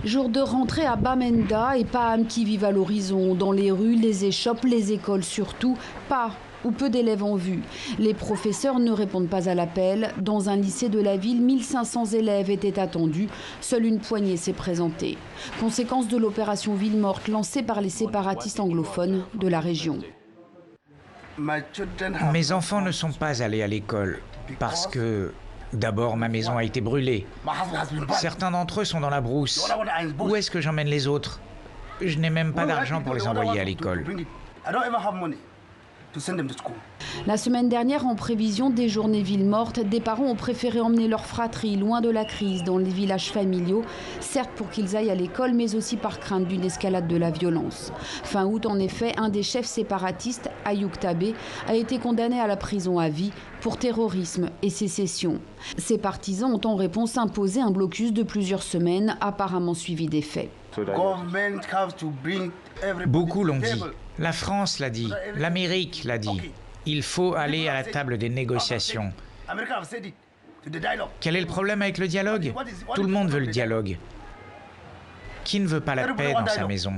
Jour de rentrée à Bamenda et pas âme qui vivent à l'horizon. Dans les rues, les échoppes, les écoles surtout, pas ou peu d'élèves en vue. Les professeurs ne répondent pas à l'appel. Dans un lycée de la ville, 1500 élèves étaient attendus. Seule une poignée s'est présentée. Conséquence de l'opération Ville morte lancée par les séparatistes anglophones de la région. Mes enfants ne sont pas allés à l'école parce que, d'abord, ma maison a été brûlée. Certains d'entre eux sont dans la brousse. Où est-ce que j'emmène les autres? Je n'ai même pas d'argent pour les envoyer à l'école. La semaine dernière, en prévision des journées villes mortes, des parents ont préféré emmener leur fratrie loin de la crise dans les villages familiaux, certes pour qu'ils aillent à l'école, mais aussi par crainte d'une escalade de la violence. Fin août, en effet, un des chefs séparatistes, Ayoub Tabé, a été condamné à la prison à vie pour terrorisme et sécession. Ses partisans ont en réponse imposé un blocus de plusieurs semaines, apparemment suivi des faits. Beaucoup l'ont dit. La France l'a dit. L'Amérique l'a dit. Il faut aller à la table des négociations. Quel est le problème avec le dialogue? Tout le monde veut le dialogue. Qui ne veut pas la paix dans sa maison?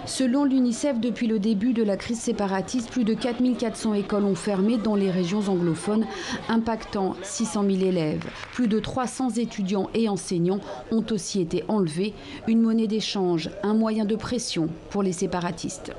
Selon l'UNICEF, depuis le début de la crise séparatiste, plus de 4400 écoles ont fermé dans les régions anglophones, impactant 600 000 élèves. Plus de 300 étudiants et enseignants ont aussi été enlevés. Une monnaie d'échange, un moyen de pression pour les séparatistes.